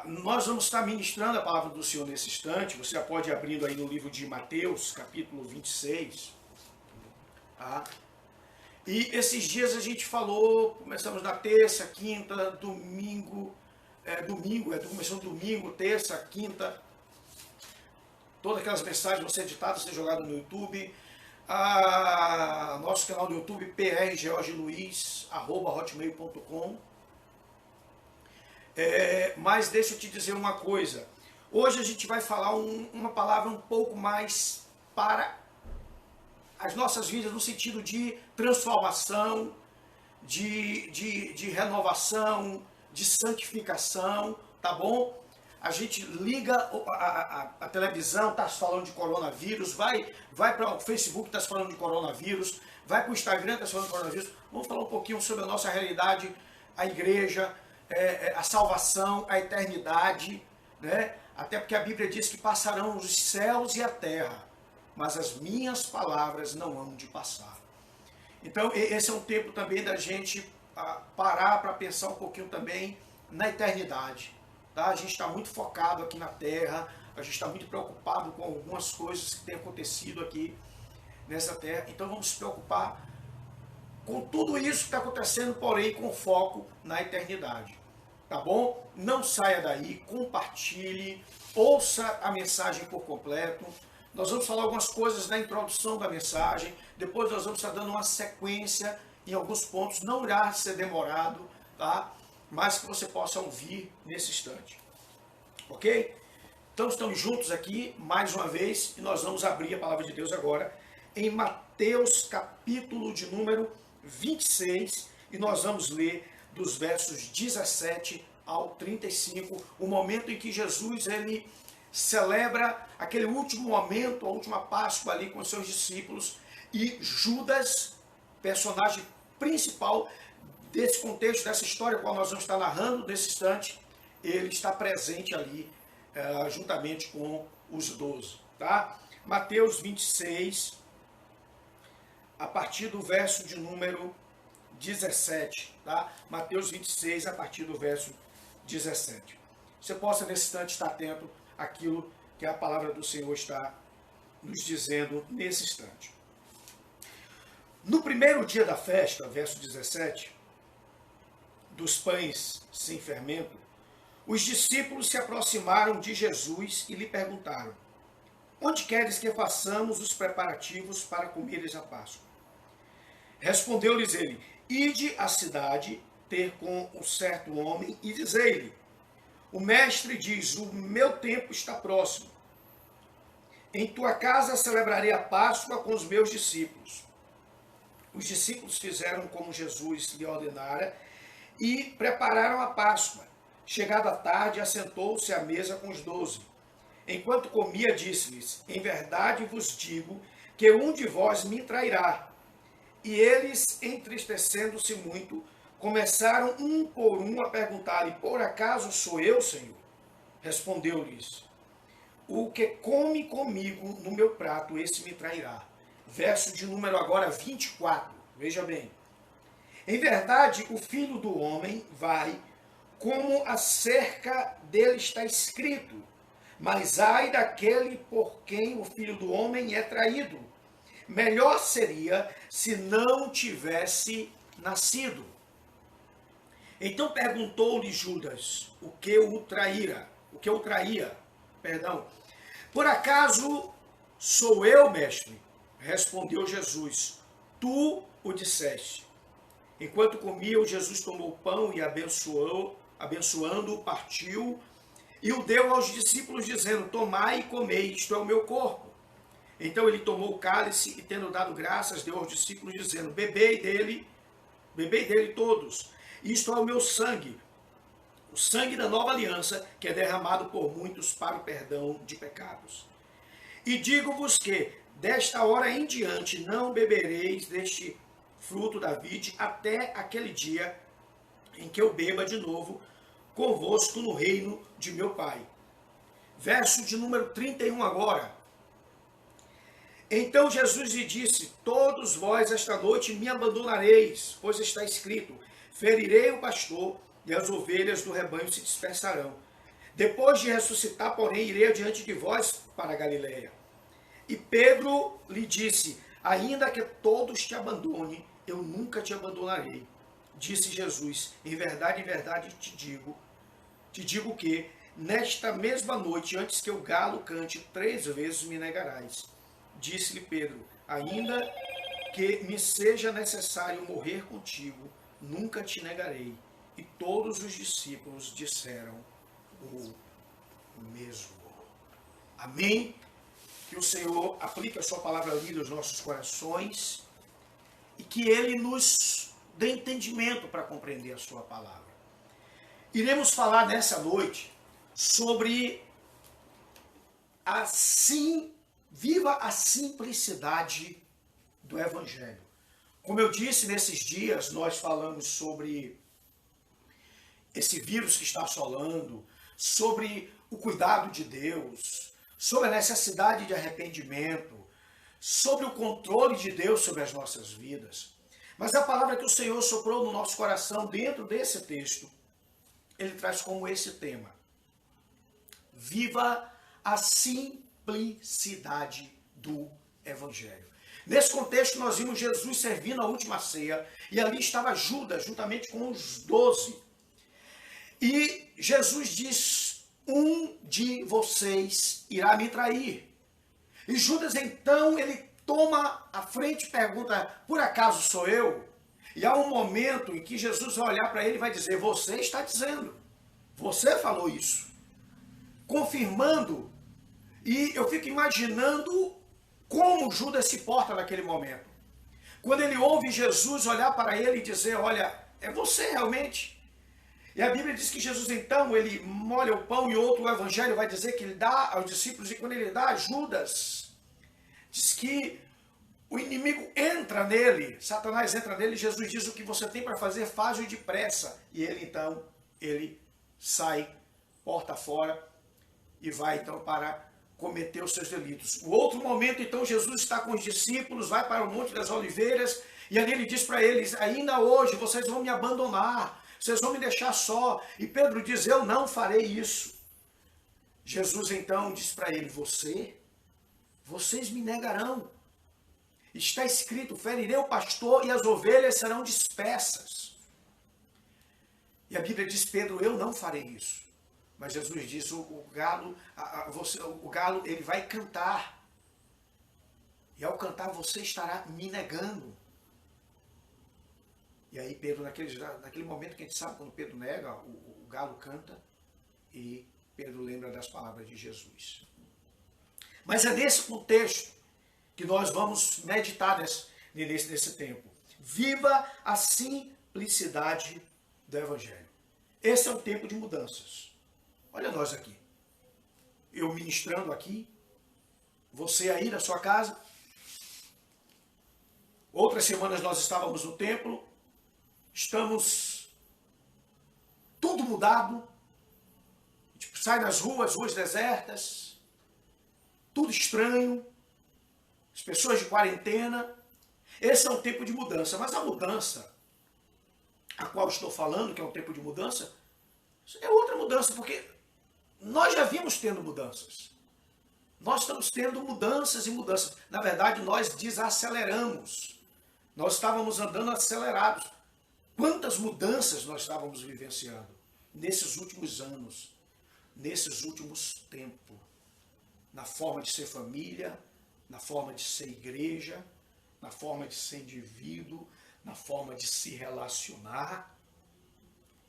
Nós vamos estar ministrando a palavra do Senhor nesse instante. Você já pode ir abrindo aí no livro de Mateus, capítulo 26. Tá? E esses dias a gente falou, começamos na terça, quinta, domingo, começou domingo, terça, quinta. Todas aquelas mensagens vão ser editadas, ser jogadas no YouTube. Nosso canal do YouTube, prgeorgeluiz@hotmail.com. Mas deixa eu te dizer uma coisa. Hoje a gente vai falar uma palavra um pouco mais para as nossas vidas, no sentido de transformação, de renovação, de santificação, tá bom? A gente liga a televisão, está se falando de coronavírus, vai para o Facebook, está se falando de coronavírus, vai para o Instagram, está se falando de coronavírus. Vamos falar um pouquinho sobre a nossa realidade, a igreja, a salvação, a eternidade, né? Até porque a Bíblia diz que passarão os céus e a terra, mas as minhas palavras não hão de passar. Então esse é um tempo também da gente parar para pensar um pouquinho também na eternidade. Tá? A gente está muito focado aqui na terra, a gente está muito preocupado com algumas coisas que têm acontecido aqui nessa terra, então vamos se preocupar com tudo isso que está acontecendo, porém com foco na eternidade. Tá bom? Não saia daí, compartilhe, ouça a mensagem por completo. Nós vamos falar algumas coisas na introdução da mensagem, depois nós vamos estar dando uma sequência em alguns pontos, não irá ser demorado, tá? Mas que você possa ouvir nesse instante. Ok? Então estamos juntos aqui, mais uma vez, e nós vamos abrir a palavra de Deus agora em Mateus capítulo de número 26, e nós vamos ler dos versos 17 ao 35, o momento em que Jesus ele celebra aquele último momento, a última Páscoa ali com os seus discípulos, e Judas, personagem principal desse contexto, dessa história, qual nós vamos estar narrando nesse instante, ele está presente ali, juntamente com os 12. Tá? Mateus 26, a partir do verso de número 17. Tá? Mateus 26, a partir do verso 17. Você possa, nesse instante, estar atento àquilo que a palavra do Senhor está nos dizendo nesse instante. No primeiro dia da festa, verso 17, dos pães sem fermento, os discípulos se aproximaram de Jesus e lhe perguntaram: onde queres que façamos os preparativos para comeres a Páscoa? Respondeu-lhes ele: ide à cidade ter com um certo homem e dizei-lhe: o mestre diz, o meu tempo está próximo. Em tua casa celebrarei a Páscoa com os meus discípulos. Os discípulos fizeram como Jesus lhe ordenara e prepararam a Páscoa. Chegada a tarde, assentou-se à mesa com os 12. Enquanto comia, disse-lhes: em verdade vos digo que um de vós me trairá. E eles, entristecendo-se muito, começaram um por um a perguntar-lhe: por acaso sou eu, Senhor? Respondeu-lhes: o que come comigo no meu prato, esse me trairá. Verso de número agora 24. Veja bem. Em verdade, o Filho do Homem vai, como acerca dele está escrito, mas ai daquele por quem o Filho do Homem é traído. Melhor seria se não tivesse nascido. Então perguntou-lhe Judas, o que o traía, por acaso sou eu, mestre? Respondeu Jesus, tu o disseste. Enquanto comiam, Jesus tomou o pão e abençoando-o, partiu e o deu aos discípulos, dizendo: tomai e comei, isto é o meu corpo. Então ele tomou o cálice e, tendo dado graças, deu aos discípulos, dizendo: bebei dele todos, isto é o meu sangue, o sangue da nova aliança, que é derramado por muitos para o perdão de pecados. E digo-vos que, desta hora em diante, não bebereis deste fruto da vide, até aquele dia em que eu beba de novo convosco no reino de meu Pai. Verso de número 31 agora. Então Jesus lhe disse: todos vós esta noite me abandonareis, pois está escrito: ferirei o pastor e as ovelhas do rebanho se dispersarão. Depois de ressuscitar, porém, irei adiante de vós para a Galileia. E Pedro lhe disse, ainda que todos te abandonem, eu nunca te abandonarei. Disse Jesus, em verdade te digo que, nesta mesma noite, antes que o galo cante, 3 vezes me negarás. Disse-lhe Pedro, ainda que me seja necessário morrer contigo, nunca te negarei. E todos os discípulos disseram o mesmo. Amém? Que o Senhor aplique a sua palavra lida aos nossos corações e que Ele nos dê entendimento para compreender a sua palavra. Iremos falar nessa noite sobre viva a simplicidade do Evangelho. Como eu disse, nesses dias nós falamos sobre esse vírus que está assolando, sobre o cuidado de Deus, sobre a necessidade de arrependimento, sobre o controle de Deus sobre as nossas vidas. Mas a palavra que o Senhor soprou no nosso coração dentro desse texto, ele traz como esse tema: viva a simplicidade do Evangelho. Nesse contexto, nós vimos Jesus servindo a última ceia, e ali estava Judas, juntamente com os 12. E Jesus diz, um de vocês irá me trair. E Judas, então, ele toma a frente e pergunta, por acaso sou eu? E há um momento em que Jesus vai olhar para ele e vai dizer, você está dizendo, você falou isso. Confirmando, e eu fico imaginando como Judas se porta naquele momento. Quando ele ouve Jesus olhar para ele e dizer, olha, é você realmente? E a Bíblia diz que Jesus, então, ele molha o pão, e outro evangelho vai dizer que ele dá aos discípulos, e quando ele dá a Judas, diz que o inimigo entra nele, Satanás entra nele, e Jesus diz, o que você tem para fazer, faz-o depressa. E ele, então, ele sai, porta fora, e vai, então, para cometer os seus delitos. O outro momento, então, Jesus está com os discípulos, vai para o Monte das Oliveiras, e ali ele diz para eles, ainda hoje vocês vão me abandonar, vocês vão me deixar só. E Pedro diz, eu não farei isso. Jesus então diz para ele, vocês me negarão. Está escrito, ferirei o pastor e as ovelhas serão dispersas. E a Bíblia diz, Pedro, eu não farei isso. Mas Jesus diz, o galo ele vai cantar. E ao cantar você estará me negando. E aí Pedro, naquele momento que a gente sabe, quando Pedro nega, o galo canta e Pedro lembra das palavras de Jesus. Mas é nesse contexto que nós vamos meditar nesse tempo. Viva a simplicidade do Evangelho. Esse é um tempo de mudanças. Olha nós aqui. Eu ministrando aqui, você aí na sua casa. Outras semanas nós estávamos no templo. Estamos tudo mudado. Tipo, sai nas ruas desertas, tudo estranho, as pessoas de quarentena. Esse é um tempo de mudança, mas a mudança a qual estou falando, que é um tempo de mudança, é outra mudança, porque nós já vimos tendo mudanças. Nós estamos tendo mudanças e mudanças. Na verdade, nós desaceleramos. Nós estávamos andando acelerados. Quantas mudanças nós estávamos vivenciando nesses últimos anos, nesses últimos tempos, na forma de ser família, na forma de ser igreja, na forma de ser indivíduo, na forma de se relacionar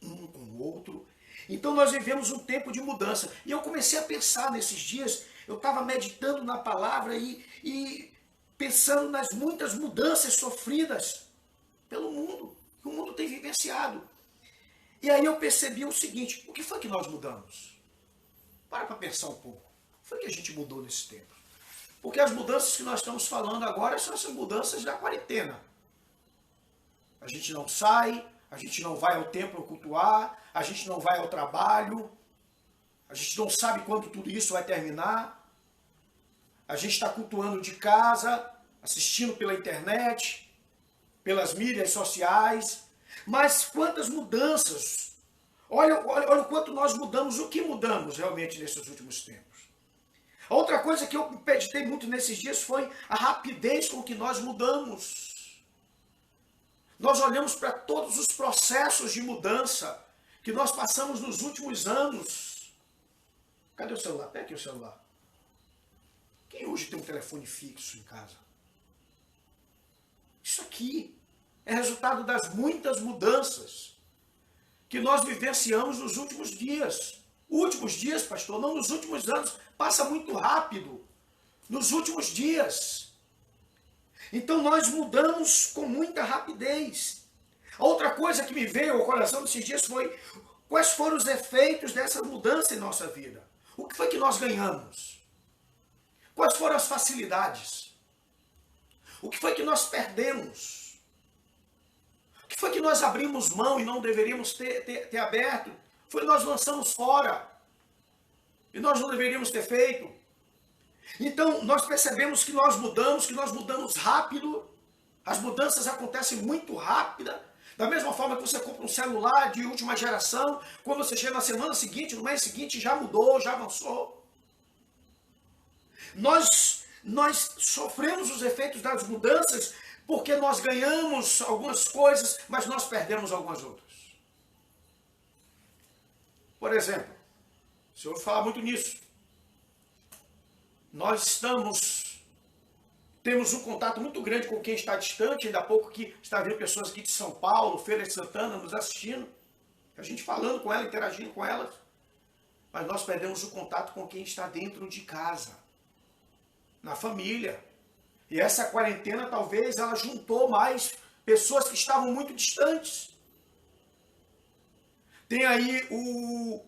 um com o outro. Então nós vivemos um tempo de mudança. E eu comecei a pensar nesses dias, eu estava meditando na palavra e pensando nas muitas mudanças sofridas pelo mundo, que o mundo tem vivenciado. E aí eu percebi o seguinte, o que foi que nós mudamos? Para pensar um pouco. O que foi que a gente mudou nesse tempo? Porque as mudanças que nós estamos falando agora são essas mudanças da quarentena. A gente não sai, a gente não vai ao templo cultuar, a gente não vai ao trabalho, a gente não sabe quando tudo isso vai terminar. A gente está cultuando de casa, assistindo pela internet, pelas mídias sociais. Mas quantas mudanças Olha o quanto nós mudamos, o que mudamos realmente nesses últimos tempos. A outra coisa que eu meditei muito nesses dias foi a rapidez com que nós mudamos. Nós olhamos para todos os processos de mudança que nós passamos nos últimos anos. Cadê o celular? Pega aqui o celular. Quem hoje tem um telefone fixo em casa? Isso aqui é resultado das muitas mudanças que nós vivenciamos nos últimos dias. Últimos dias, pastor, não nos últimos anos. Passa muito rápido. Nos últimos dias. Então nós mudamos com muita rapidez. A outra coisa que me veio ao coração desses dias foi quais foram os efeitos dessa mudança em nossa vida. O que foi que nós ganhamos? Quais foram as facilidades? O que foi que nós perdemos? O que foi que nós abrimos mão e não deveríamos ter aberto? Foi nós lançamos fora. E nós não deveríamos ter feito. Então, nós percebemos que nós mudamos rápido. As mudanças acontecem muito rápida. Da mesma forma que você compra um celular de última geração, quando você chega na semana seguinte, no mês seguinte, já mudou, já avançou. Nós sofremos os efeitos das mudanças porque nós ganhamos algumas coisas, mas nós perdemos algumas outras. Por exemplo, se eu falar muito nisso, nós temos um contato muito grande com quem está distante, ainda há pouco que está vendo pessoas aqui de São Paulo, Feira de Santana, nos assistindo, a gente falando com elas, interagindo com elas, mas nós perdemos o contato com quem está dentro de casa, na família. E essa quarentena talvez ela juntou mais pessoas que estavam muito distantes. Tem aí o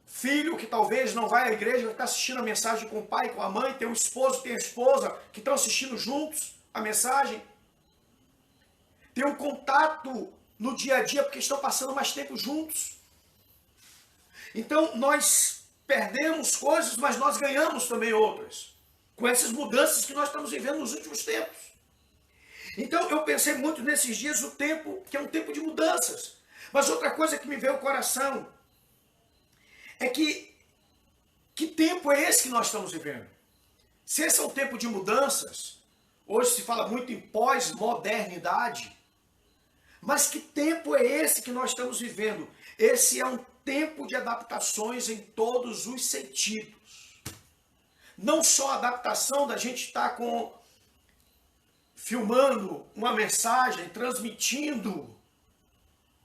filho que talvez não vai à igreja, está assistindo a mensagem com o pai, com a mãe, tem o esposo, tem a esposa, que estão assistindo juntos a mensagem. Tem um contato no dia a dia, porque estão passando mais tempo juntos. Então, nós perdemos coisas, mas nós ganhamos também outras, com essas mudanças que nós estamos vivendo nos últimos tempos. Então, eu pensei muito nesses dias, o tempo, que é um tempo de mudanças. Mas outra coisa que me veio ao coração é que tempo é esse que nós estamos vivendo? Se esse é um tempo de mudanças, hoje se fala muito em pós-modernidade, mas que tempo é esse que nós estamos vivendo? Esse é um tempo de adaptações em todos os sentidos. Não só a adaptação da gente estar filmando uma mensagem, transmitindo,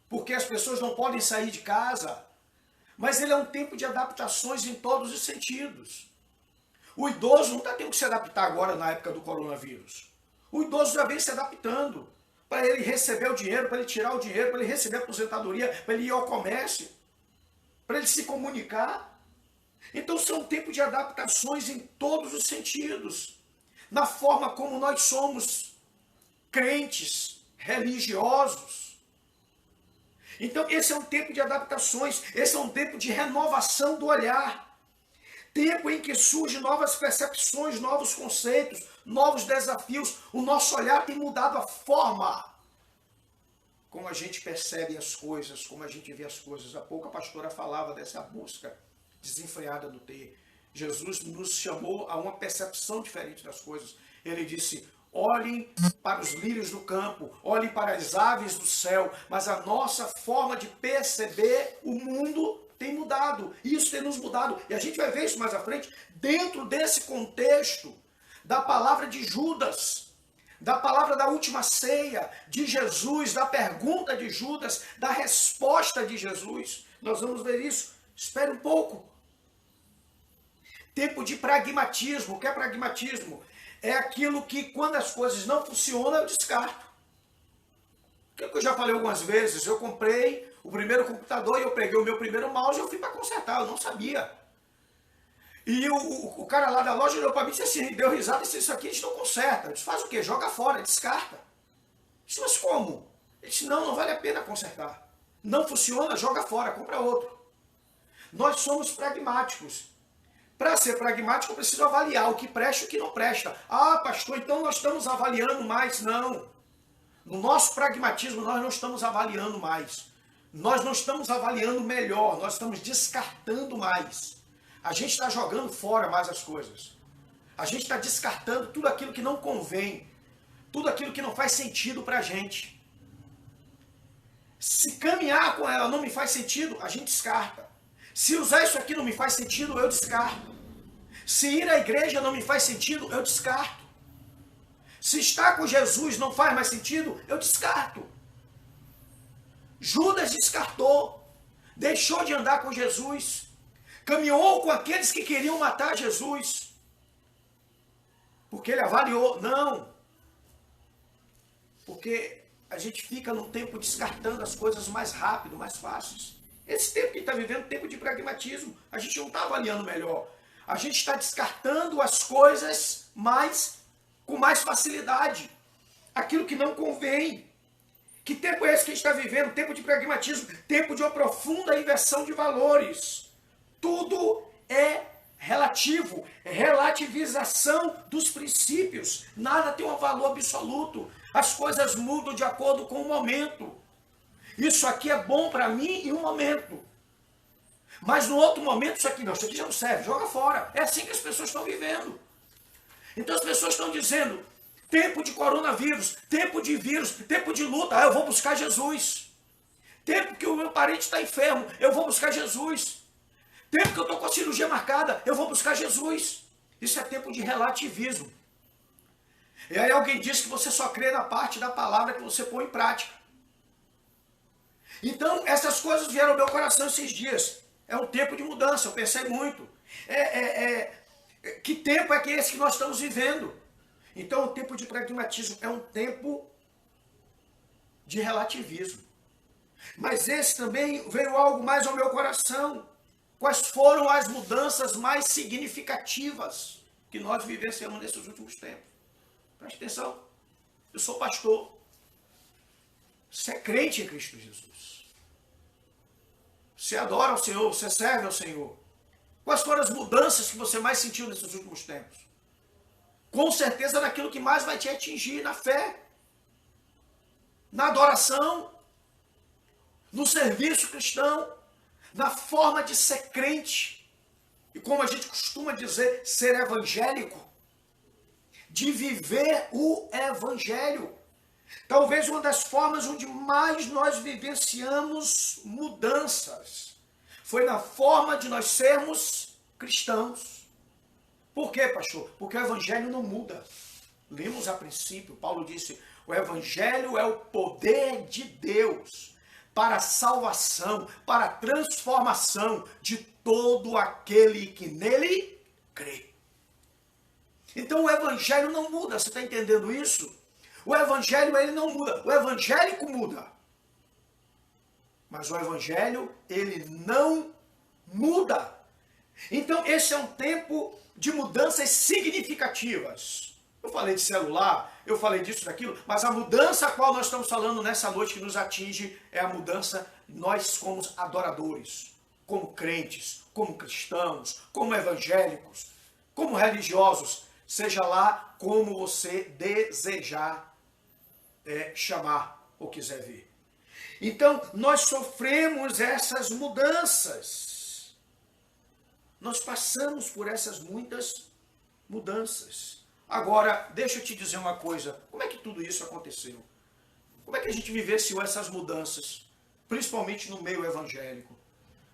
porque as pessoas não podem sair de casa, mas ele é um tempo de adaptações em todos os sentidos. O idoso não está tendo que se adaptar agora na época do coronavírus. O idoso já vem se adaptando para ele receber o dinheiro, para ele tirar o dinheiro, para ele receber a aposentadoria, para ele ir ao comércio, para ele se comunicar. Então são um tempo de adaptações em todos os sentidos. Na forma como nós somos crentes, religiosos. Então esse é um tempo de adaptações, esse é um tempo de renovação do olhar. Tempo em que surgem novas percepções, novos conceitos, novos desafios. O nosso olhar tem mudado a forma como a gente percebe as coisas, como a gente vê as coisas. Há pouco a pastora falava dessa busca desenfreada do ter. Jesus nos chamou a uma percepção diferente das coisas. Ele disse: olhem para os lírios do campo, olhem para as aves do céu, mas a nossa forma de perceber o mundo tem mudado. Isso tem nos mudado. E a gente vai ver isso mais à frente, dentro desse contexto da palavra de Judas, da palavra da última ceia de Jesus, da pergunta de Judas, da resposta de Jesus. Nós vamos ver isso. Espere um pouco. Tempo de pragmatismo. O que é pragmatismo? É aquilo que, quando as coisas não funcionam, eu descarto. O que eu já falei algumas vezes, eu comprei o primeiro computador e eu peguei o meu primeiro mouse e eu fui para consertar, eu não sabia. E o cara lá da loja olhou para mim e disse assim, deu risada e disse: isso aqui a gente não conserta. Eu disse: faz o quê? Joga fora, descarta. Eu disse: mas como? Ele disse: não vale a pena consertar. Não funciona, joga fora, compra outro. Nós somos pragmáticos. Para ser pragmático, eu preciso avaliar o que presta e o que não presta. Ah, pastor, então nós estamos avaliando mais. Não. No nosso pragmatismo, nós não estamos avaliando mais. nós não estamos avaliando melhor, nós estamos descartando mais. A gente está jogando fora mais as coisas. A gente está descartando tudo aquilo que não convém, tudo aquilo que não faz sentido para a gente. Se caminhar com ela não me faz sentido, a gente descarta. Se usar isso aqui não me faz sentido, eu descarto. Se ir à igreja não me faz sentido, eu descarto. Se estar com Jesus não faz mais sentido, eu descarto. Judas descartou, deixou de andar com Jesus, caminhou com aqueles que queriam matar Jesus, porque ele avaliou, não, porque a gente fica num tempo descartando as coisas mais rápido, mais fáceis. Esse tempo que está vivendo, tempo de pragmatismo, a gente não está avaliando melhor, a gente está descartando as coisas com mais facilidade, aquilo que não convém. Que tempo é esse que a gente está vivendo? Tempo de pragmatismo, tempo de uma profunda inversão de valores. Tudo é relativo, é relativização dos princípios. Nada tem um valor absoluto. As coisas mudam de acordo com o momento. Isso aqui é bom para mim em um momento. Mas no outro momento, isso aqui já não serve, joga fora. É assim que as pessoas estão vivendo. Então as pessoas estão dizendo, tempo de coronavírus, tempo de vírus, tempo de luta, eu vou buscar Jesus. Tempo que o meu parente está enfermo, eu vou buscar Jesus. Tempo que eu estou com a cirurgia marcada, eu vou buscar Jesus. Isso é tempo de relativismo. E aí alguém diz que você só crê na parte da palavra que você põe em prática. Então, essas coisas vieram ao meu coração esses dias. É um tempo de mudança, eu pensei muito. Que tempo é que esse que nós estamos vivendo? Então, o tempo de pragmatismo é um tempo de relativismo. Mas esse também veio algo mais ao meu coração. Quais foram as mudanças mais significativas que nós vivenciamos nesses últimos tempos? Preste atenção. Eu sou pastor. Você é crente em Cristo Jesus. Você adora ao Senhor, você serve ao Senhor. Quais foram as mudanças que você mais sentiu nesses últimos tempos? Com certeza naquilo que mais vai te atingir, na fé, na adoração, no serviço cristão, na forma de ser crente, e como a gente costuma dizer, ser evangélico, de viver o evangelho. Talvez uma das formas onde mais nós vivenciamos mudanças foi na forma de nós sermos cristãos. Por quê, pastor? Porque o evangelho não muda. Lemos a princípio, Paulo disse, o evangelho é o poder de Deus para a salvação, para a transformação de todo aquele que nele crê. Então o evangelho não muda, você está entendendo isso? O evangelho ele não muda, o evangélico muda. Mas o evangelho ele não muda. Então esse é um tempo de mudanças significativas. Eu falei de celular, eu falei disso, daquilo, mas a mudança a qual nós estamos falando nessa noite que nos atinge é a mudança, nós como adoradores, como crentes, como cristãos, como evangélicos, como religiosos, seja lá como você desejar chamar ou quiser ver. Então, nós sofremos essas mudanças. Nós passamos por essas muitas mudanças. Agora, deixa eu te dizer uma coisa. Como é que tudo isso aconteceu? Como é que a gente vivenciou essas mudanças? Principalmente no meio evangélico.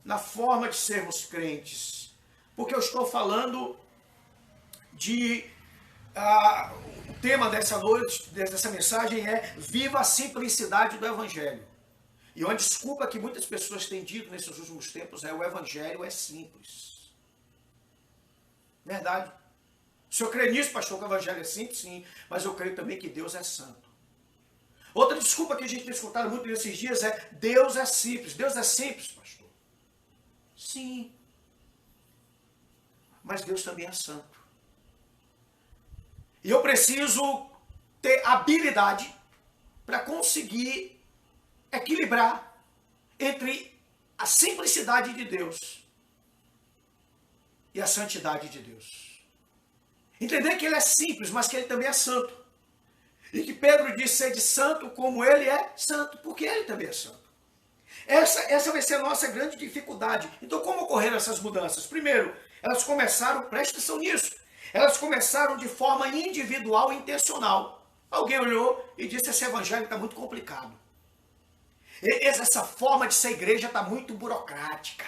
Na forma de sermos crentes. Porque eu estou falando de... o tema dessa noite, dessa mensagem é Viva a simplicidade do Evangelho. E uma desculpa que muitas pessoas têm dito nesses últimos tempos é o Evangelho é simples. Verdade. O senhor crê nisso, pastor, que o Evangelho é simples? Sim, mas eu creio também que Deus é santo. Outra desculpa que a gente tem escutado muito nesses dias é Deus é simples. Deus é simples, pastor. Sim. Mas Deus também é santo. E eu preciso ter habilidade para conseguir equilibrar entre a simplicidade de Deus e a santidade de Deus. Entender que ele é simples, mas que ele também é santo. E que Pedro diz ser de santo como ele é santo, porque ele também é santo. Essa vai ser a nossa grande dificuldade. Então, como ocorreram essas mudanças? Primeiro, elas começaram, preste atenção nisso, elas começaram de forma individual e intencional. Alguém olhou e disse, esse evangelho está muito complicado. Essa forma de ser igreja está muito burocrática.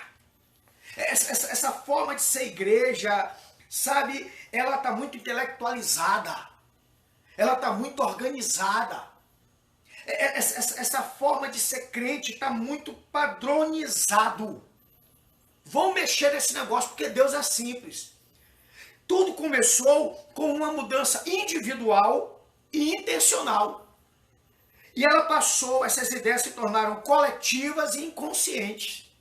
Essa forma de ser igreja, sabe, ela está muito intelectualizada. Ela está muito organizada. Essa forma de ser crente está muito padronizado. Vão mexer nesse negócio porque Deus é simples. Tudo começou com uma mudança individual e intencional. E ela passou, essas ideias se tornaram coletivas e inconscientes.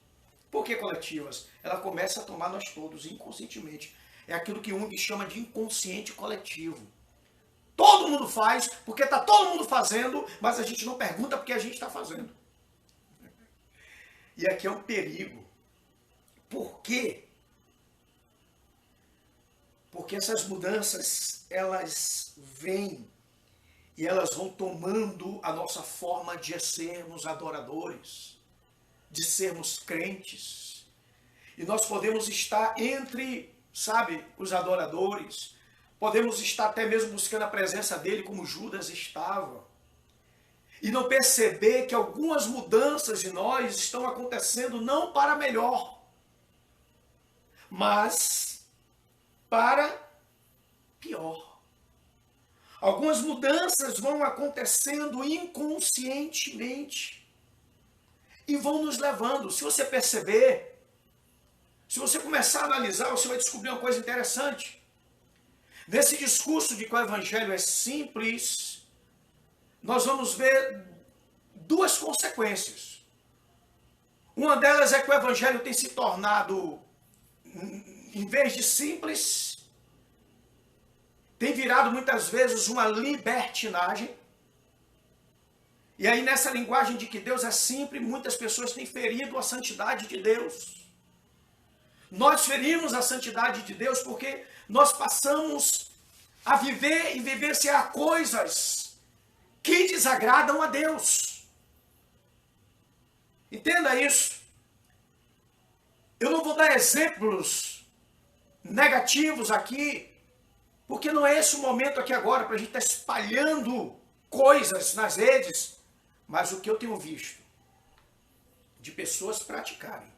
Por que coletivas? Ela começa a tomar nós todos inconscientemente. É aquilo que Jung chama de inconsciente coletivo. Todo mundo faz, porque está todo mundo fazendo, mas a gente não pergunta porque a gente está fazendo. E aqui é um perigo. Por quê? Porque essas mudanças, elas vêm e elas vão tomando a nossa forma de sermos adoradores, de sermos crentes. E nós podemos estar entre, sabe, os adoradores. Podemos estar até mesmo buscando a presença dele, como Judas estava. E não perceber que algumas mudanças em nós estão acontecendo não para melhor, mas para pior. Algumas mudanças vão acontecendo inconscientemente e vão nos levando. Se você perceber, se você começar a analisar, você vai descobrir uma coisa interessante. Nesse discurso de que o evangelho é simples, nós vamos ver duas consequências. Uma delas é que o evangelho tem se tornado, em vez de simples, tem virado muitas vezes uma libertinagem. E aí nessa linguagem de que Deus é simples, muitas pessoas têm ferido a santidade de Deus. Nós ferimos a santidade de Deus porque nós passamos a viver e vivenciar coisas que desagradam a Deus. Entenda isso. Eu não vou dar exemplos negativos aqui, porque não é esse o momento aqui agora para a gente estar espalhando coisas nas redes, mas o que eu tenho visto de pessoas praticarem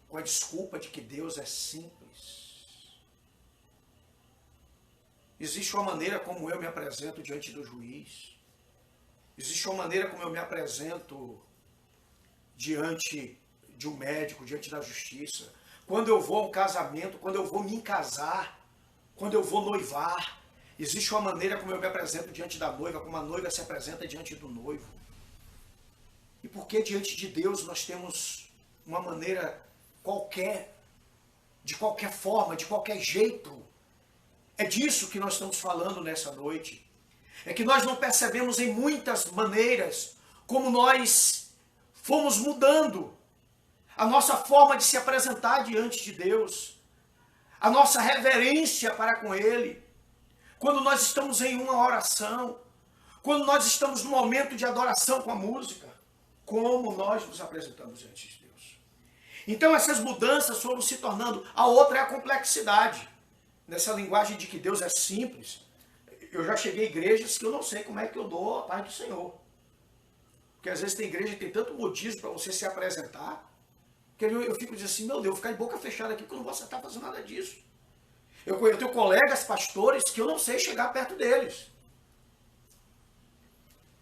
com a desculpa de que Deus é simples. Existe uma maneira como eu me apresento diante do juiz. Existe uma maneira como eu me apresento diante de um médico, diante da justiça. Quando eu vou a um casamento, quando eu vou me casar, quando eu vou noivar, existe uma maneira como eu me apresento diante da noiva, como a noiva se apresenta diante do noivo. E por que diante de Deus nós temos uma maneira qualquer, de qualquer forma, de qualquer jeito? É disso que nós estamos falando nessa noite. É que nós não percebemos em muitas maneiras como nós fomos mudando a nossa forma de se apresentar diante de Deus, a nossa reverência para com Ele, quando nós estamos em uma oração, quando nós estamos no momento de adoração com a música, como nós nos apresentamos diante de Deus. Então essas mudanças foram se tornando, a outra é a complexidade. Nessa linguagem de que Deus é simples, eu já cheguei a igrejas que eu não sei como é que eu dou a paz do Senhor. Porque às vezes tem igreja que tem tanto modismo para você se apresentar, que eu fico dizendo assim, meu Deus, eu vou ficar de boca fechada aqui porque eu não vou acertar fazendo nada disso. Eu tenho colegas pastores que eu não sei chegar perto deles.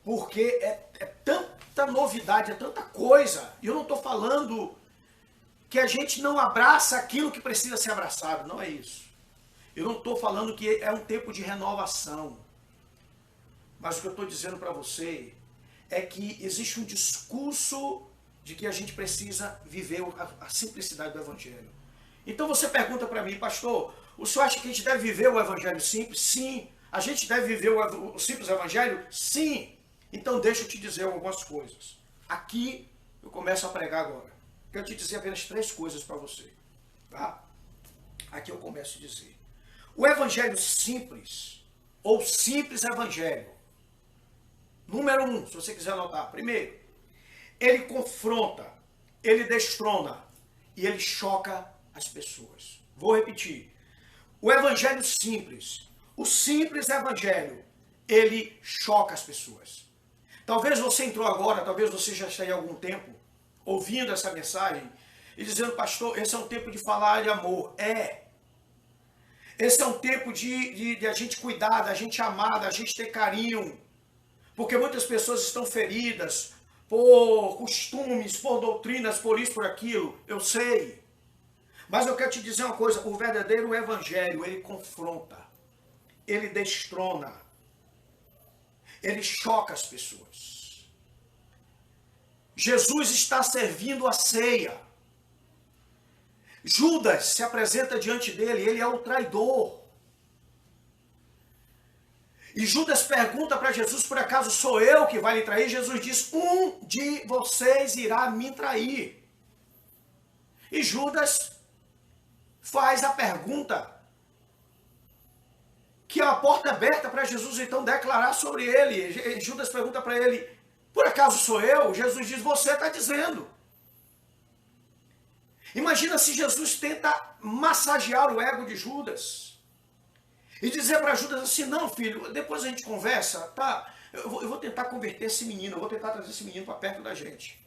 Porque é tanta novidade, é tanta coisa. E eu não estou falando que a gente não abraça aquilo que precisa ser abraçado. Não é isso. Eu não estou falando que é um tempo de renovação. Mas o que eu estou dizendo para você é que existe um discurso de que a gente precisa viver a simplicidade do Evangelho. Então você pergunta para mim, pastor, o senhor acha que a gente deve viver o Evangelho simples? Sim. A gente deve viver o simples Evangelho? Sim. Então deixa eu te dizer algumas coisas. Aqui eu começo a pregar agora. Quero te dizer apenas 3 coisas para você. Tá? Aqui eu começo a dizer. O Evangelho simples, ou simples Evangelho, número 1, se você quiser anotar. Primeiro, ele confronta, ele destrona e ele choca as pessoas. Vou repetir. O evangelho simples, o simples evangelho, ele choca as pessoas. Talvez você entrou agora, talvez você já esteja há algum tempo ouvindo essa mensagem e dizendo, pastor, esse é um tempo de falar de amor. Esse é um tempo de a gente cuidar, da gente amar, da gente ter carinho. Porque muitas pessoas estão feridas por costumes, por doutrinas, por isso, por aquilo. Eu sei. Mas eu quero te dizer uma coisa, o verdadeiro evangelho, ele confronta, ele destrona, ele choca as pessoas. Jesus está servindo a ceia. Judas se apresenta diante dele, ele é o traidor. E Judas pergunta para Jesus, por acaso sou eu que vai lhe trair? Jesus diz, um de vocês irá me trair. E Judas faz a pergunta, que é a porta aberta para Jesus então declarar sobre ele. Judas pergunta para ele, por acaso sou eu? Jesus diz, você está dizendo. Imagina se Jesus tenta massagear o ego de Judas e dizer para Judas assim, não filho, depois a gente conversa, tá? Eu vou tentar converter esse menino, eu vou tentar trazer esse menino para perto da gente.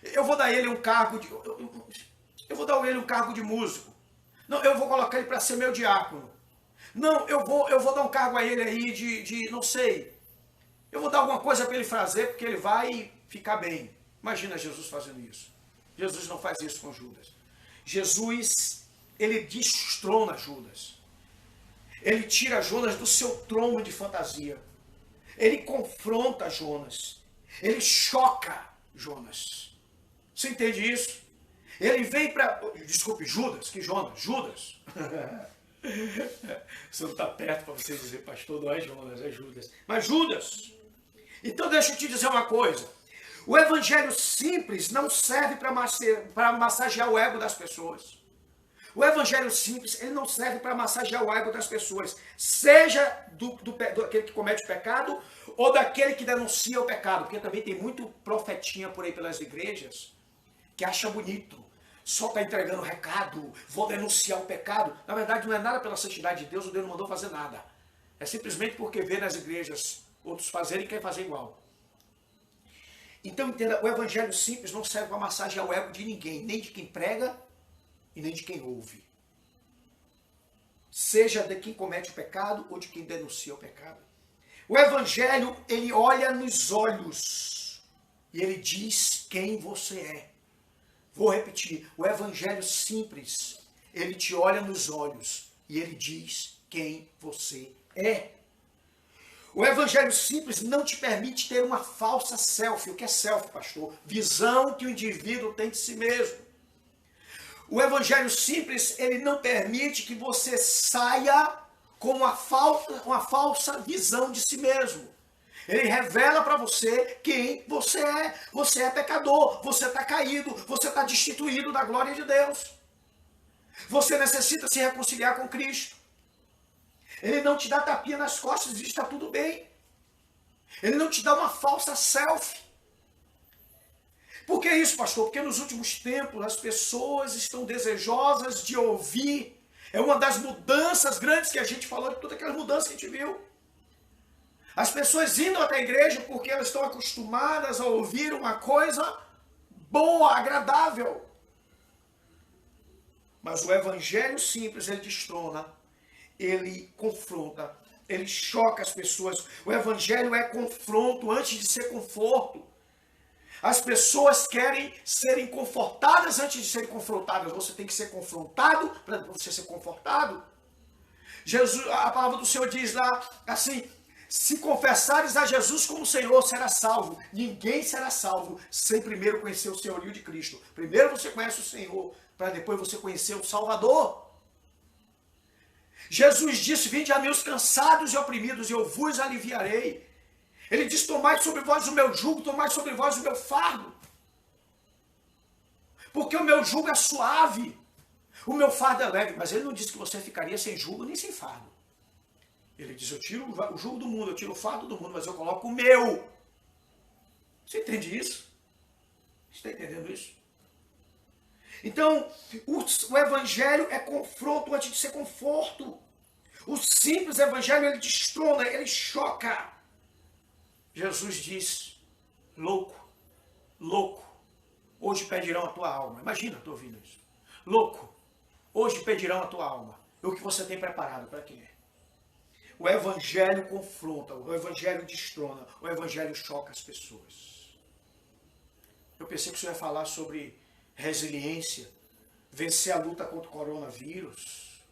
Eu vou dar ele um cargo de... Eu vou dar ele um cargo de músico. Não, eu vou colocar ele para ser meu diácono. Não, eu vou dar um cargo a ele aí de não sei. Eu vou dar alguma coisa para ele fazer, porque ele vai ficar bem. Imagina Jesus fazendo isso. Jesus não faz isso com Judas. Jesus, ele destrona Judas. Ele tira Jonas do seu trono de fantasia. Ele confronta Jonas. Ele choca Jonas. Você entende isso? Ele vem para... Desculpe, Judas, que Jonas? Judas. Você não está perto para você dizer, pastor, não é Jonas, é Judas. Mas Judas. Então deixa eu te dizer uma coisa. O evangelho simples não serve para massagear o ego das pessoas. O evangelho simples, ele não serve para massagear o ego das pessoas. Seja daquele que comete o pecado ou daquele que denuncia o pecado. Porque também tem muito profetinha por aí pelas igrejas que acha bonito. Só está entregando recado, vou denunciar o pecado. Na verdade, não é nada pela santidade de Deus, o Deus não mandou fazer nada. É simplesmente porque vê nas igrejas outros fazerem e quer fazer igual. Então, entenda, o evangelho simples não serve para massagear o ego de ninguém, nem de quem prega e nem de quem ouve. Seja de quem comete o pecado ou de quem denuncia o pecado. O evangelho, ele olha nos olhos e ele diz quem você é. Vou repetir, o evangelho simples, ele te olha nos olhos e ele diz quem você é. O evangelho simples não te permite ter uma falsa selfie. O que é selfie, pastor? Visão que o indivíduo tem de si mesmo. O evangelho simples, ele não permite que você saia com uma falsa visão de si mesmo. Ele revela para você quem você é. Você é pecador, você está caído, você está destituído da glória de Deus. Você necessita se reconciliar com Cristo. Ele não te dá tapinha nas costas e diz, está tudo bem. Ele não te dá uma falsa selfie. Por que isso, pastor? Porque nos últimos tempos as pessoas estão desejosas de ouvir. É uma das mudanças grandes que a gente falou, de todas aquelas mudanças que a gente viu. As pessoas indo até a igreja porque elas estão acostumadas a ouvir uma coisa boa, agradável. Mas o evangelho simples, ele destrona, ele confronta, ele choca as pessoas. O evangelho é confronto antes de ser conforto. As pessoas querem serem confortadas antes de serem confrontadas. Você tem que ser confrontado para você ser confortado. Jesus, a palavra do Senhor diz lá assim, se confessares a Jesus como Senhor, será salvo. Ninguém será salvo sem primeiro conhecer o senhorio de Cristo. Primeiro você conhece o Senhor, para depois você conhecer o Salvador. Jesus disse, vinde a mim os cansados e oprimidos, e eu vos aliviarei. Ele diz, tomai sobre vós o meu jugo, tomai sobre vós o meu fardo. Porque o meu jugo é suave, o meu fardo é leve. Mas ele não disse que você ficaria sem jugo nem sem fardo. Ele diz, eu tiro o jugo do mundo, eu tiro o fardo do mundo, mas eu coloco o meu. Você entende isso? Você está entendendo isso? Então, o evangelho é confronto antes de ser conforto. O simples evangelho, ele destrona, ele choca. Jesus diz, louco, louco, hoje pedirão a tua alma. Imagina, estou ouvindo isso. Louco, hoje pedirão a tua alma. E o que você tem preparado para quê? O evangelho confronta, o evangelho destrona, o evangelho choca as pessoas. Eu pensei que o senhor ia falar sobre resiliência, vencer a luta contra o coronavírus.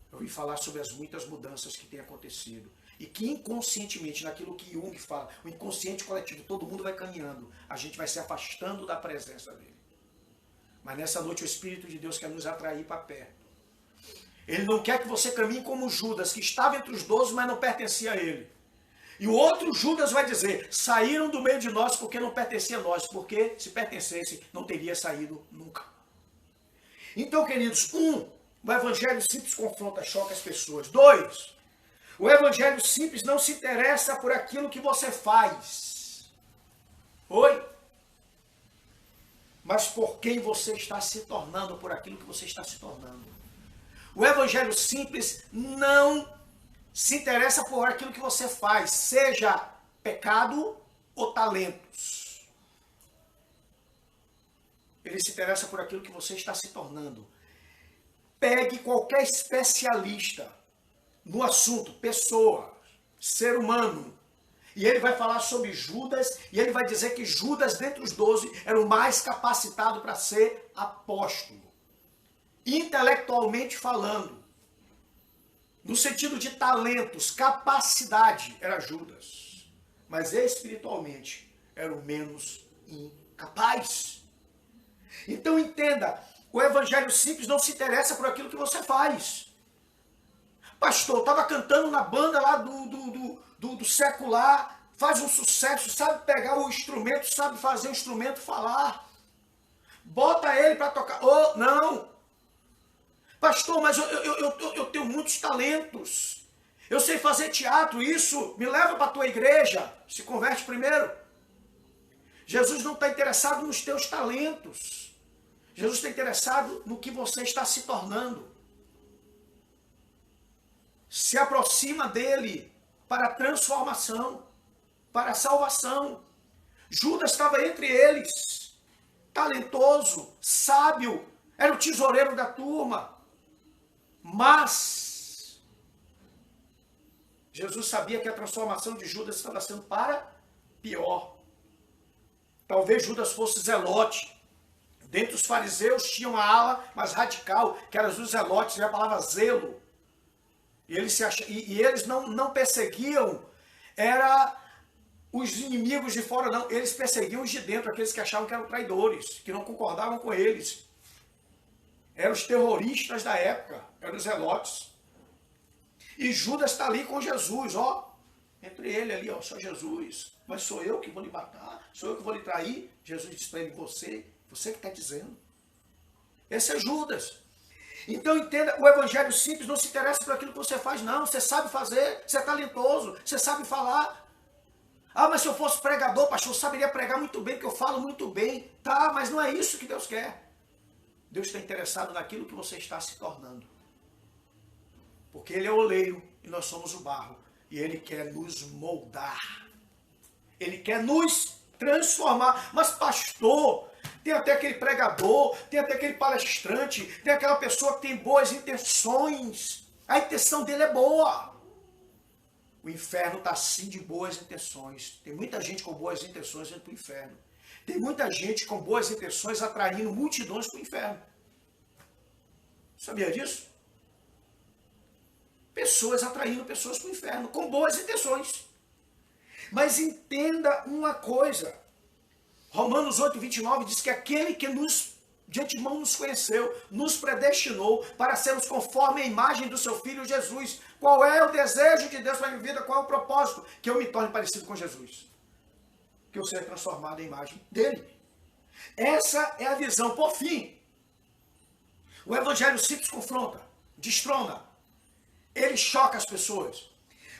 Eu vim falar sobre as muitas mudanças que têm acontecido. E que inconscientemente, naquilo que Jung fala, o inconsciente coletivo, todo mundo vai caminhando. A gente vai se afastando da presença dele. Mas nessa noite o Espírito de Deus quer nos atrair para perto. Ele não quer que você caminhe como Judas, que estava entre os 12, mas não pertencia a ele. E o outro Judas vai dizer, saíram do meio de nós porque não pertencia a nós, porque se pertencesse, não teria saído nunca. Então, queridos, o evangelho simples confronta, choca as pessoas. 2, o evangelho simples não se interessa por aquilo que você faz. Oi? Mas por quem você está se tornando, por aquilo que você está se tornando. O evangelho simples não se interessa por aquilo que você faz, seja pecado ou talentos. Ele se interessa por aquilo que você está se tornando. Pegue qualquer especialista no assunto, pessoa, ser humano, e ele vai falar sobre Judas, e ele vai dizer que Judas, dentre os 12, era o mais capacitado para ser apóstolo. Intelectualmente falando, no sentido de talentos, capacidade, era Judas. Mas espiritualmente, era o menos incapaz. Então entenda, o evangelho simples não se interessa por aquilo que você faz. Pastor, estava cantando na banda lá do secular, faz um sucesso, sabe pegar o instrumento, sabe fazer o instrumento falar. Bota ele para tocar. Oh, não! Pastor, mas eu tenho muitos talentos. Eu sei fazer teatro, isso me leva para a tua igreja. Se converte primeiro. Jesus não está interessado nos teus talentos. Jesus está interessado no que você está se tornando. Se aproxima dele para a transformação, para a salvação. Judas estava entre eles, talentoso, sábio, era o tesoureiro da turma. Mas Jesus sabia que a transformação de Judas estava sendo para pior. Talvez Judas fosse zelote. Dentre os fariseus tinha uma ala mais radical, que era os zelotes, e a palavra zelo. E eles não perseguiam, era os inimigos de fora, não. Eles perseguiam os de dentro, aqueles que achavam que eram traidores, que não concordavam com eles. Eram os terroristas da época, eram os zelotes. E Judas está ali com Jesus, ó. Entre ele ali, ó, só Jesus. Mas sou eu que vou lhe matar, sou eu que vou lhe trair. Jesus disse para ele, você que está dizendo. Esse é Judas. Então entenda, o evangelho simples não se interessa por aquilo que você faz, não. Você sabe fazer, você é talentoso, você sabe falar. Ah, mas se eu fosse pregador, pastor, eu saberia pregar muito bem, porque eu falo muito bem. Tá, mas não é isso que Deus quer. Deus está interessado naquilo que você está se tornando. Porque Ele é o oleiro e nós somos o barro. E Ele quer nos moldar. Ele quer nos transformar. Mas pastor, tem até aquele pregador, tem até aquele palestrante, tem aquela pessoa que tem boas intenções. A intenção dele é boa. O inferno está assim de boas intenções. Tem muita gente com boas intenções indo para o inferno. Tem muita gente com boas intenções atraindo multidões para o inferno. Sabia disso? Pessoas atraindo pessoas para o inferno, com boas intenções. Mas entenda uma coisa. Romanos 8, 29 diz que aquele que de antemão nos conheceu, nos predestinou para sermos conforme a imagem do seu Filho Jesus. Qual é o desejo de Deus para a minha vida? Qual é o propósito? Que eu me torne parecido com Jesus. Que eu seja transformado em imagem dele. Essa é a visão. Por fim, o evangelho simples confronta, destrona. Ele choca as pessoas.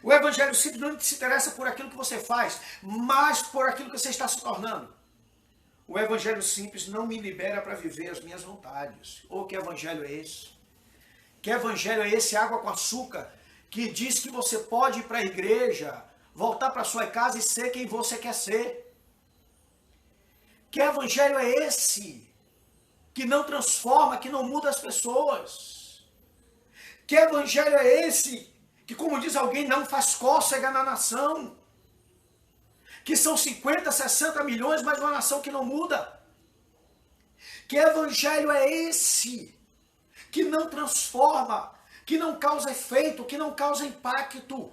O evangelho simples não se interessa por aquilo que você faz, mas por aquilo que você está se tornando. O evangelho simples não me libera para viver as minhas vontades. Ou que evangelho é esse? Que evangelho é esse, água com açúcar, que diz que você pode ir para a igreja, voltar para sua casa e ser quem você quer ser? Que evangelho é esse? Que não transforma, que não muda as pessoas? Que evangelho é esse? Que, como diz alguém, não faz cócega na nação? Que são 50, 60 milhões, mas uma nação que não muda? Que evangelho é esse? Que não transforma, que não causa efeito, que não causa impacto?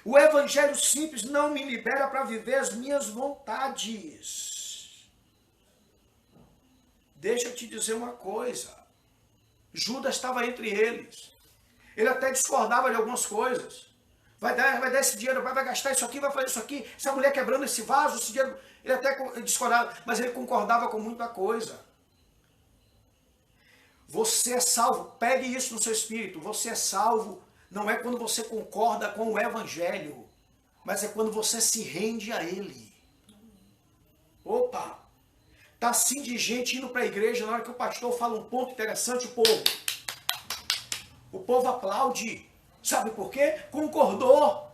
O evangelho simples não me libera para viver as minhas vontades. Deixa eu te dizer uma coisa. Judas estava entre eles. Ele até discordava de algumas coisas. Vai dar esse dinheiro, vai gastar isso aqui, vai fazer isso aqui. Essa mulher quebrando esse vaso, esse dinheiro. Ele até discordava, mas ele concordava com muita coisa. Você é salvo, pegue isso no seu espírito. Você é salvo não é quando você concorda com o evangelho, mas é quando você se rende a ele. Opa! Tá assim de gente indo para a igreja, na hora que o pastor fala um ponto interessante, o povo aplaude. Sabe por quê? Concordou.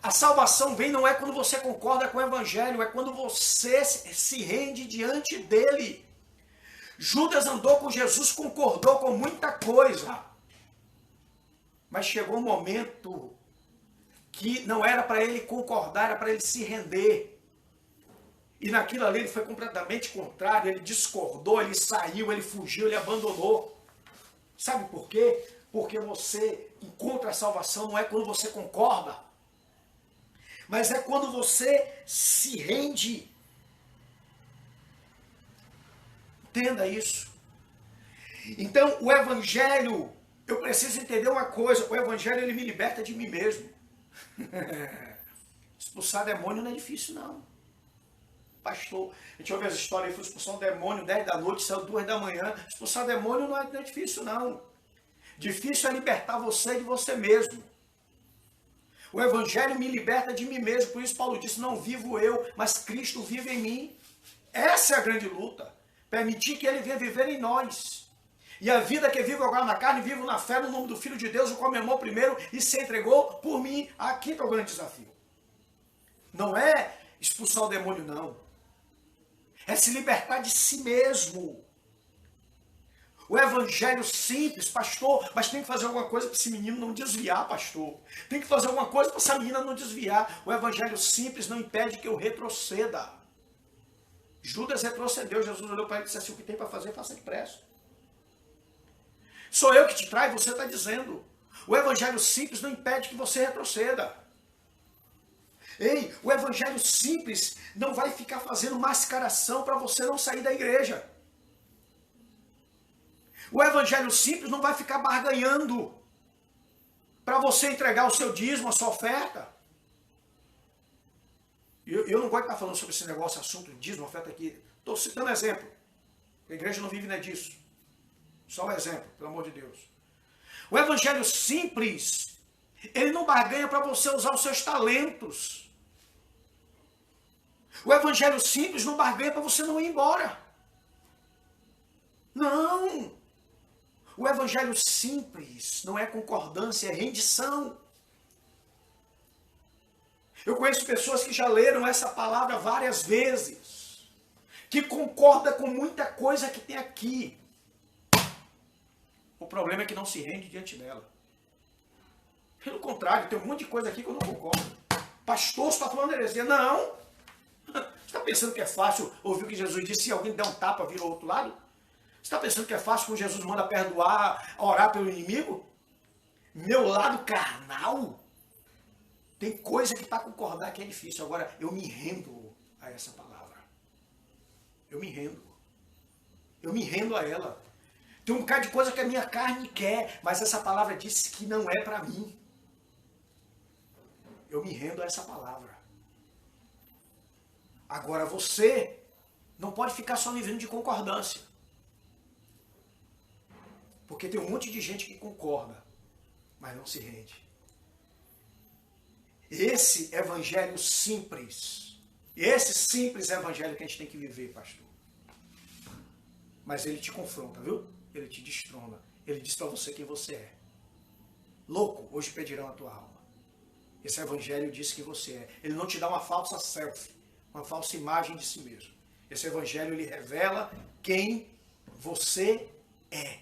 A salvação vem não é quando você concorda com o evangelho, é quando você se rende diante dele. Judas andou com Jesus, concordou com muita coisa. Mas chegou um momento que não era para ele concordar, era para ele se render. E naquilo ali ele foi completamente contrário, ele discordou, ele saiu, ele fugiu, ele abandonou. Sabe por quê? Porque você encontra a salvação não é quando você concorda, mas é quando você se rende. Entenda isso. Então, o evangelho, eu preciso entender uma coisa, o evangelho ele me liberta de mim mesmo. Expulsar demônio não é difícil, não. Pastor, a gente ouve as histórias, foi expulsar um demônio 10 da noite, saiu 2 da manhã. Expulsar demônio não é difícil, não. Difícil é libertar você de você mesmo. O evangelho me liberta de mim mesmo, por isso Paulo disse, não vivo eu, mas Cristo vive em mim. Essa é a grande luta. Permitir que ele venha viver em nós. E a vida que vivo agora na carne, vivo na fé no nome do Filho de Deus, o qual me amou primeiro e se entregou por mim. Aqui que é o grande desafio. Não é expulsar o demônio, não. É se libertar de si mesmo. O evangelho simples, pastor, mas tem que fazer alguma coisa para esse menino não desviar, pastor. Tem que fazer alguma coisa para essa menina não desviar. O evangelho simples não impede que eu retroceda. Judas retrocedeu, Jesus olhou para ele e disse assim, o que tem para fazer, faça depressa. Sou eu que te traio, você está dizendo. O evangelho simples não impede que você retroceda. Ei, o evangelho simples não vai ficar fazendo mascaração para você não sair da igreja. O evangelho simples não vai ficar barganhando para você entregar o seu dízimo, a sua oferta. Eu não gosto de estar falando sobre esse negócio, assunto de dízimo, oferta aqui. Estou citando exemplo. A igreja não vive disso. Só um exemplo, pelo amor de Deus. O evangelho simples, ele não barganha para você usar os seus talentos. O evangelho simples não barganha para você não ir embora. Não. O evangelho simples não é concordância, é rendição. Eu conheço pessoas que já leram essa palavra várias vezes, que concorda com muita coisa que tem aqui. O problema é que não se rende diante dela. Pelo contrário, tem um monte de coisa aqui que eu não concordo. Pastor, você está falando heresia? Não. Você está pensando que é fácil ouvir o que Jesus disse, se alguém der um tapa, vira ao outro lado? Você está pensando que é fácil quando Jesus manda perdoar, orar pelo inimigo? Meu lado carnal? Tem coisa que para concordar que é difícil. Agora, eu me rendo a essa palavra. Eu me rendo. Eu me rendo a ela. Tem um bocado de coisa que a minha carne quer, mas essa palavra diz que não é para mim. Eu me rendo a essa palavra. Agora, você não pode ficar só vivendo de concordância. Porque tem um monte de gente que concorda, mas não se rende. Esse evangelho simples E esse simples evangelho que a gente tem que viver, pastor. Mas ele te confronta, viu? Ele te destrona. Ele diz para você quem você é. Louco, hoje pedirão a tua alma. Esse evangelho diz que você é. Ele não te dá uma falsa selfie, uma falsa imagem de si mesmo. Esse evangelho, ele revela quem você é.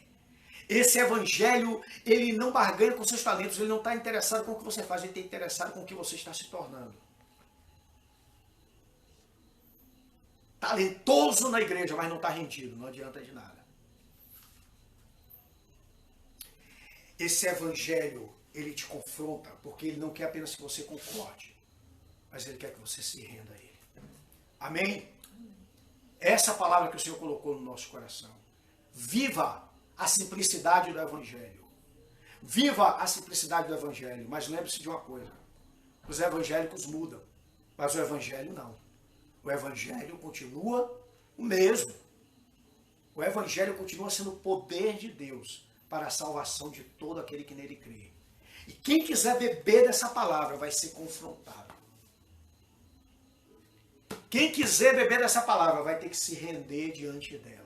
Esse evangelho, ele não barganha com seus talentos, ele não está interessado com o que você faz, ele está interessado com o que você está se tornando. Talentoso na igreja, mas não está rendido, não adianta de nada. Esse evangelho, ele te confronta, porque ele não quer apenas que você concorde, mas ele quer que você se renda a ele. Amém? Essa palavra que o Senhor colocou no nosso coração. Viva a simplicidade do evangelho. Viva a simplicidade do evangelho, mas lembre-se de uma coisa. Os evangélicos mudam, mas o evangelho não. O evangelho continua o mesmo. O evangelho continua sendo o poder de Deus para a salvação de todo aquele que nele crê. E quem quiser beber dessa palavra vai ser confrontado. Quem quiser beber dessa palavra vai ter que se render diante dela.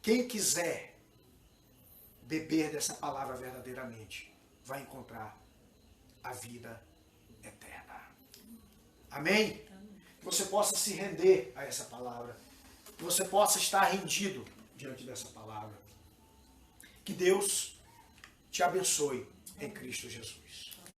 Quem quiser beber dessa palavra verdadeiramente vai encontrar a vida eterna. Amém? Que você possa se render a essa palavra. Que você possa estar rendido diante dessa palavra. Que Deus te abençoe em Cristo Jesus.